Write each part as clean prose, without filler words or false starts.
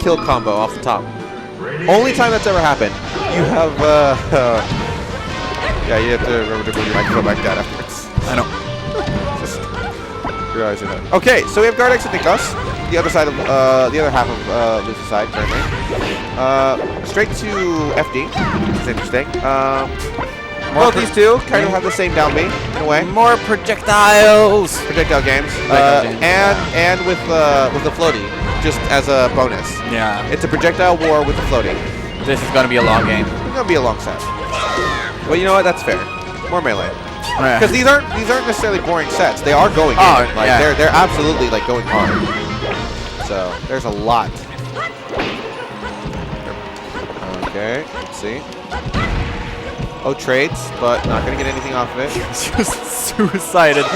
kill combo off the top. Only time that's ever happened. You have, yeah, you have to remember to move your microphone like that afterwards. I know. Just realizing that. Okay, so we have Gardex and Niklas. The other side of, the other half of Lucy's side currently. Straight to FD, which is interesting. Both these two kind of have the same down B in a way. More projectiles. Projectile games. And with the floaty, just as a bonus. Yeah. It's a projectile war with the floaty. This is gonna be a long game. It's gonna be a long set. But you know what? That's fair. More melee. Because these aren't necessarily boring sets. They are going. Like they're absolutely like going hard. So there's a lot. Okay. Let's see. Oh, trades, but not gonna get anything off of it. Just suicided.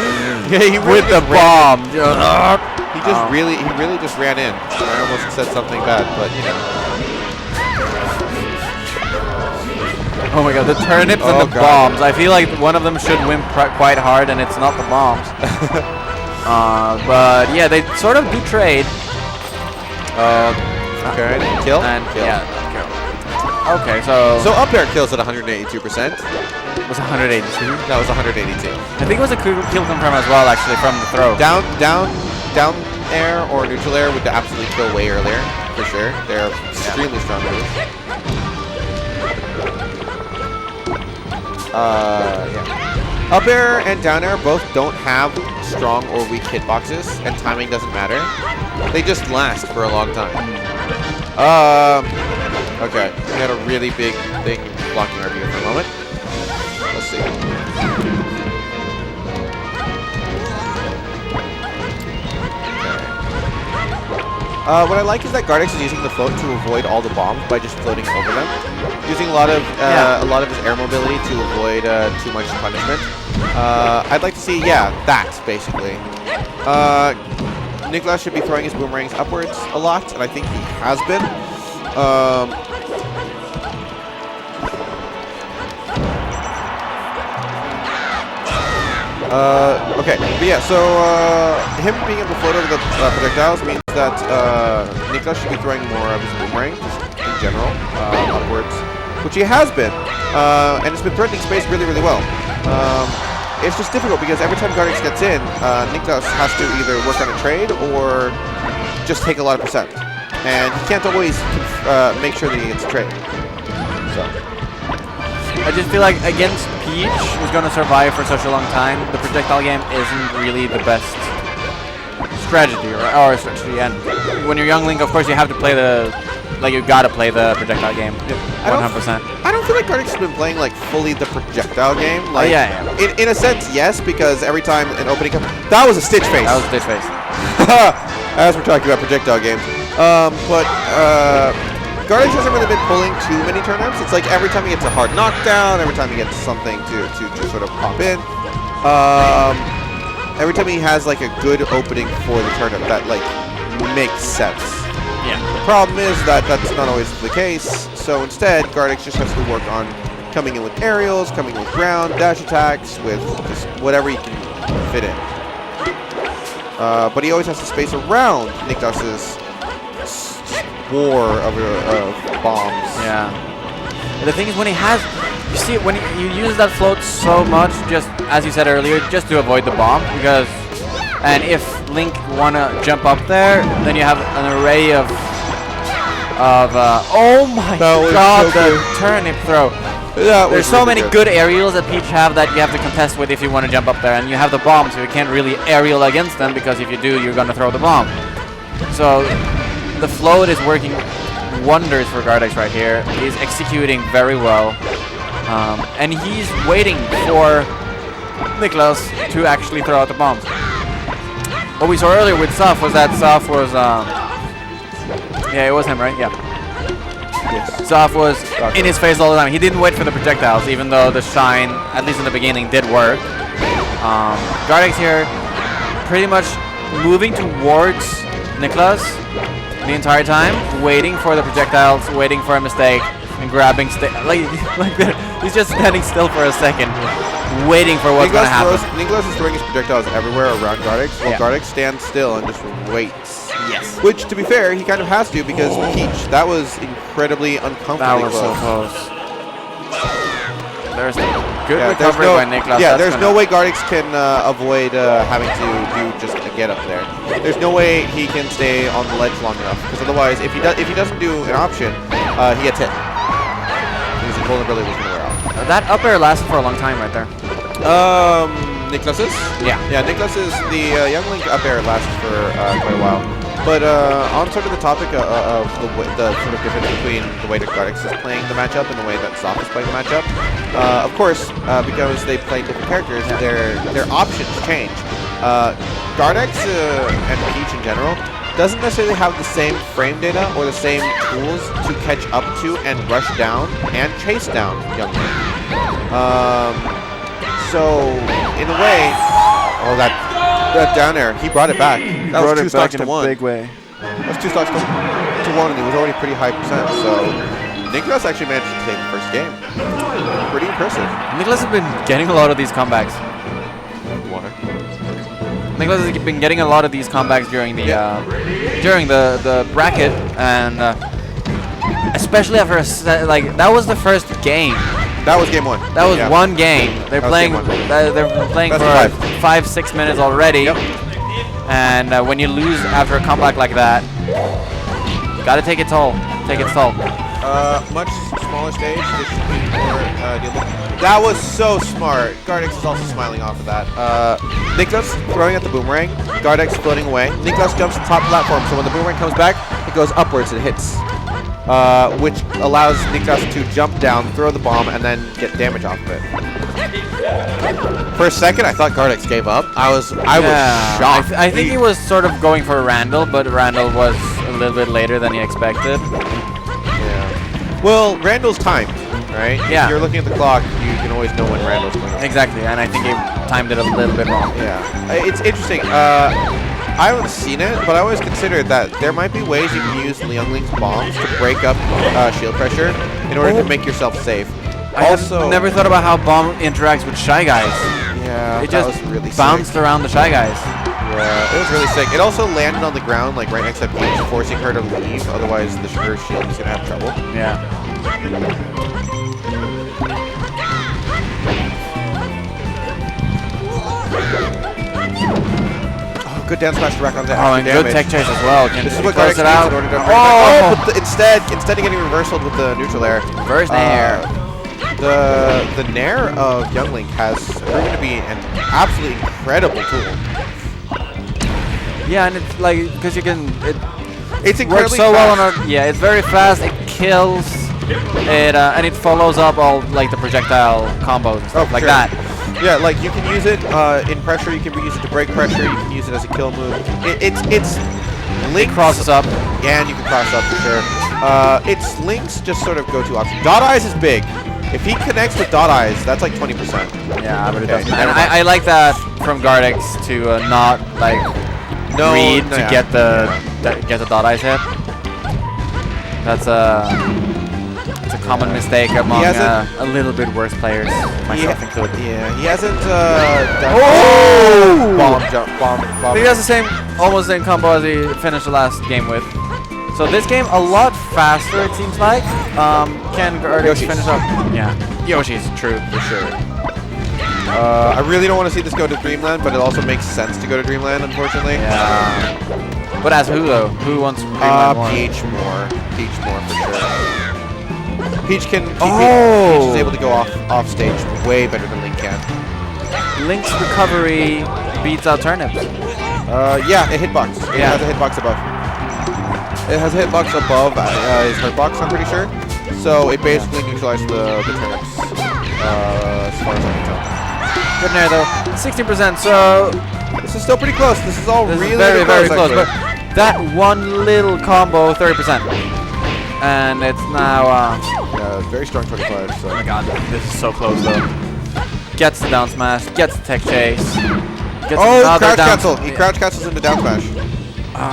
Yeah, he with the bomb. He really just ran in. I almost said something bad, but you know. Oh my god, the turnips and the bombs. I feel like one of them should win quite hard, and it's not the bombs. But yeah, they sort of do trade. Okay, kill. And kill. Yeah, kill. Okay, so up air kills at 182%. Was 182? That was 182. I think it was a kill confirm as well, actually, from the throw. Down air or neutral air would absolutely kill way earlier, for sure. They're extremely strong moves. Yeah. Up air and down air both don't have strong or weak hitboxes, and timing doesn't matter. They just last for a long time. Okay, we had a really big thing blocking our view for a moment. Let's see. What I like is that Gardex is using the float to avoid all the bombs by just floating over them, using a lot of his air mobility to avoid too much punishment. I'd like to see, that basically. Niklas should be throwing his boomerangs upwards a lot, and I think he has been. Okay, but yeah, so him being able to float over the projectiles means that Niklas should be throwing more of his boomerang, just in general, upwards, which he has been, and it's been threatening space really, really well. It's just difficult because every time Gardex gets in, Niklas has to either work on a trade or just take a lot of percent, and he can't always make sure that he gets a trade. So. I just feel like against Peach, who's going to survive for such a long time, the projectile game isn't really the best strategy, or strategy. And when you're young Link, of course, you have to play you gotta play the projectile game, 100%. I don't feel like Gardex has been playing like fully the projectile game. Like, yeah. In a sense, yes, because every time an opening comes, that was a Stitch face. That was a Stitch face. As we're talking about projectile games, but Gardex hasn't really been pulling too many turnips. It's like every time he gets a hard knockdown, every time he gets something to sort of pop in, every time he has like a good opening for the turnip that like makes sense. Yeah. The problem is that that's not always the case. So instead, Gardex just has to work on coming in with aerials, coming in with ground, dash attacks, with just whatever he can fit in. But he always has to space around Niklas's war of bombs. Yeah. But the thing is, when he has, you see, when you use that float so much, just as you said earlier, just to avoid the bomb, because, and if Link wanna jump up there, then you have an array of oh my god, so the turnip throw. There's so many good aerials that Peach have that you have to contest with if you want to jump up there, and you have the bomb, so you can't really aerial against them, because if you do, you're gonna throw the bomb. So the float is working wonders for Gardex right here. He's executing very well. And he's waiting for Niklas to actually throw out the bombs. What we saw earlier with Saf was that Saf was... yeah, it was him, right? Yeah. Yes. Saf was in his face all the time. He didn't wait for the projectiles, even though the shine, at least in the beginning, did work. Gardex here pretty much moving towards Niklas the entire time, waiting for the projectiles, waiting for a mistake, and grabbing like that. He's just standing still for a second, waiting for what's going to happen. Niklas is throwing his projectiles everywhere around Gardex, while Gardex stands still and just waits. Yes. Which, to be fair, he kind of has to because Peach, that was incredibly uncomfortably That was so close. There's good recovery by Niklas. Yeah, there's no way Gardex can avoid having to do just a get up there. There's no way he can stay on the ledge long enough because otherwise, if he doesn't do an option, he gets hit. His vulnerability was going to wear out. That up air lasted for a long time right there. Niklas's? Yeah. Yeah, Niklas's, the Young Link up air lasts for quite a while. But on sort of the topic of the sort of difference between the way that Gardex is playing the matchup and the way that Soft is playing the matchup, of course, because they play different characters, their options change. Gardex and Peach in general doesn't necessarily have the same frame data or the same tools to catch up to and rush down and chase down Young Link. So, in a way, that down air, he brought it back. That was 2 stocks to 1. Big way. That was 2 stocks to 1, and it was already pretty high percent. So Niklas actually managed to take the first game. Pretty impressive. Niklas has been getting a lot of these comebacks. Water. Niklas has been getting a lot of these comebacks during the bracket, and especially after that was the first game. That was game 1. That was one game. They're playing. They're playing for 5-6 minutes already. Yep. And when you lose after a comeback like that, you gotta take its toll. Take its toll. Much smaller stage. This should be more dealable. That was so smart. Gardex is also smiling off of that. Niklas throwing at the boomerang. Gardex floating away. Niklas jumps to the top platform, so when the boomerang comes back, it goes upwards and hits. Which allows Niklas to jump down, throw the bomb, and then get damage off of it. For a second, I thought Gardex gave up. I was shocked. I think he was sort of going for Randall, but Randall was a little bit later than he expected. Yeah. Well, Randall's timed, right? Yeah. If you're looking at the clock, you can always know when Randall's going to. Exactly, and I think he timed it a little bit wrong. Yeah. It's interesting. I haven't seen it, but I always considered that there might be ways you can use Young Link's bombs to break up shield pressure in order to make yourself safe. I never thought about how bomb interacts with Shy Guys. Yeah, it just really bounced around the Shy Guys. Yeah, it was really sick. It also landed on the ground, like right next to Peach, forcing her to leave. Otherwise, her shield is gonna have trouble. Yeah. Good down smash to rack on that. Oh, and good tech chase as well. This is what Gardex it out. in order to but instead of getting reversaled with the neutral air, reverse nair. The nair of Young Link has proven to be an absolutely incredible tool. Yeah, and it's like because you can it's incredibly works so fast. well on our it's very fast. It kills it and it follows up all like the projectile combos and stuff like that. Yeah, like you can use it in pressure, you can use it to break pressure, you can use it as a kill move. It's Link crosses up. Yeah, and you can cross up for sure. It's Link's just sort of go-to option. Dot Eyes is big. If he connects with Dot Eyes, that's like 20%. Yeah, but it doesn't. And I like that from Gardex to not like read to get the Dot Eyes hit. That's it's a common mistake among a little bit worse players, myself included. Yeah, he hasn't done bomb. He has the same, almost the same combo as he finished the last game with. So this game a lot faster, it seems like. Can Gardex finish up? Yeah, Yoshi's true for sure. I really don't want to see this go to Dreamland, but it also makes sense to go to Dreamland, unfortunately. Yeah. But as who though? Who wants Dreamland more? Peach more for sure. Peach is able to go off stage way better than Link can. Link's recovery beats out turnips. Yeah, a hitbox. It has a hitbox above. It has a hitbox above his hurtbox, I'm pretty sure. So it basically neutralizes the turnips, as far as I can tell. Good nair though, 16%. So this is still pretty close. This is all really very close. But that one little combo, 30%, and it's now. Very strong 25. So. Oh my god, this is so close though. Gets the down smash, gets the tech chase. Gets crouch cancel. He crouch cancels into down smash.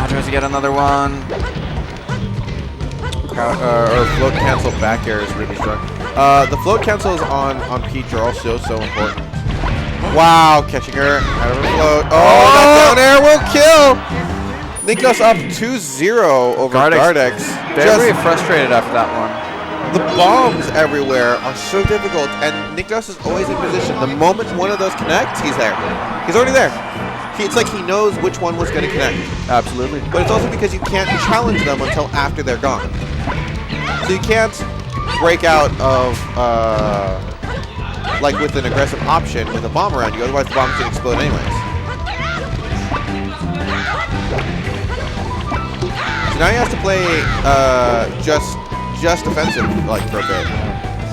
Tries to get another one. Or float cancel back air is really strong. The float cancels on Peach are also so important. Wow, catching her out of her float. Oh, that down air will kill! Niklas up 2-0 over Gardex. Very frustrated after that one. The bombs everywhere are so difficult, and Niklas is always in position. The moment one of those connects, he's there. He's already there. It's like he knows which one was going to connect. Absolutely. But it's also because you can't challenge them until after they're gone. So you can't break out of, like with an aggressive option with a bomb around you, otherwise the bomb can explode anyways. So now he has to play just defensive like for a bit,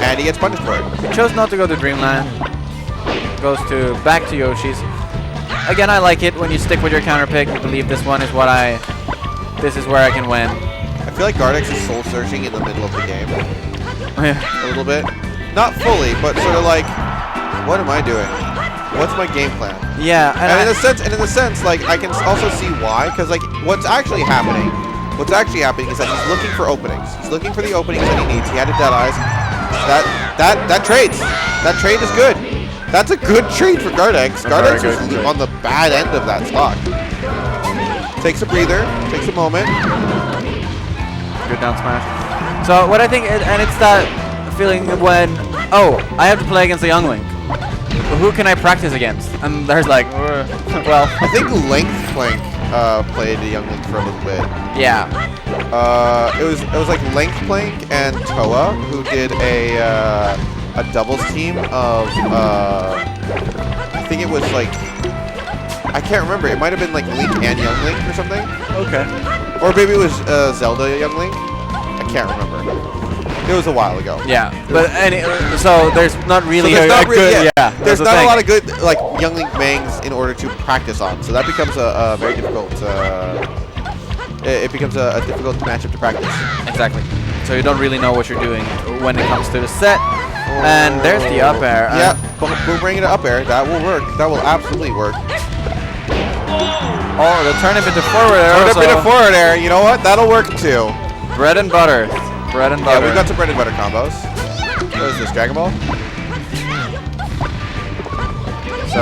and he gets punished for it. He chose not to go to Dreamland. Goes back to Yoshi's. Again, I like it when you stick with your counter pick. I believe this one is this is where I can win. I feel like Gardex is soul searching in the middle of the game. Yeah. A little bit, not fully, but sort of like, what am I doing? What's my game plan? Yeah, and in a sense, like I can also see why, because like what's actually happening is that he's looking for openings. He's looking for the openings that he needs. He had a dead eyes. That trades. That trade is good. That's a good trade for Gardex. Gardex is on the bad end of that stock. Takes a breather. Takes a moment. Good down smash. So what I think, and it's that feeling when, I have to play against a youngling. Who can I practice against? And there's like, well, I think Length Plank played a youngling for a little bit. Yeah. It was like Length Plank and Toa who did a doubles team of I think it was like, I can't remember. It might have been like Link and Youngling or something. Okay. Or maybe it was Zelda Youngling. I can't remember. It was a while ago. Yeah, but so there's not really There's not a lot of good like Youngling bangs in order to practice on. So that becomes a very difficult. It becomes a difficult matchup to practice. Exactly. So you don't really know what you're doing when it comes to the set. And there's the up air. Yeah, boomerang it up air. That will work. That will absolutely work. Oh, the turnip into forward air. Turn up into forward air. You know what? That'll work too. Bread and butter. Bread and butter. Yeah, we've got some bread and butter combos. What is this, Dragon Ball? So,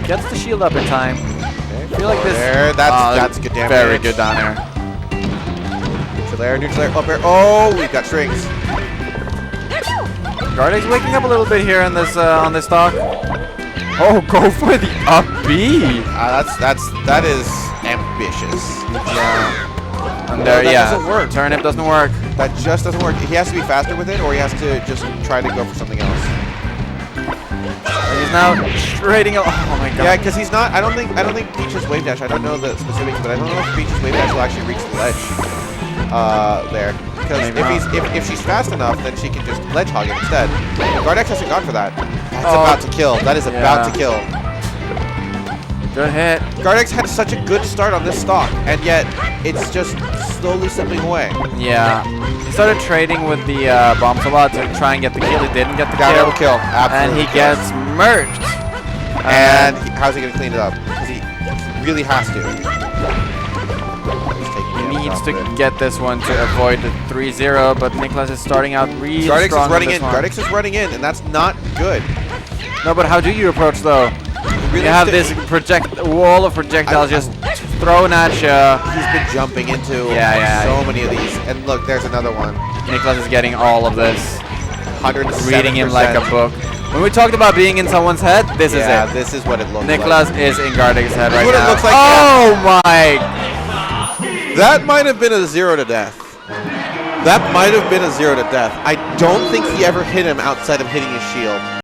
gets the shield up in time. Okay, I feel like this. There, that's good damage. Very good down air. Neutral air, up air. Oh, we've got strings. Gardex waking up a little bit here on this stock. Oh, go for the up B. That is ambitious. Yeah. And there, that doesn't work. Turnip doesn't work. That just doesn't work. He has to be faster with it, or he has to just try to go for something else. And he's now trading. Oh my god. Yeah, because he's not. I don't think Peach's wave dash. I don't know the specifics, but I don't know if Peach's wave dash will actually reach the ledge. There. Because if she's fast enough, then she can just ledge hog it instead. And Gardex hasn't gone for that. That's about to kill. That is about to kill. Good hit. Gardex had such a good start on this stock, and yet it's just slowly slipping away. Yeah. He started trading with the bombs a lot to try and get the kill. He didn't get the kill. Absolutely. And he gets merged. And how's he going to clean it up? Because he really has to. He needs to get this one to avoid the 3-0, but Niklas is starting out really strong. Gardex is running in, and that's not good. No, but how do you approach though? Really you have this wall of projectiles just thrown at you. He's been jumping into so many of these. And look, there's another one. Niklas is getting all of this. 107%. Reading him like a book. When we talked about being in someone's head, this is it. Yeah, this is what it looks like. Niklas is in Gardex's head right now. It looks like, my! That might have been a 0 to death. I don't think he ever hit him outside of hitting his shield.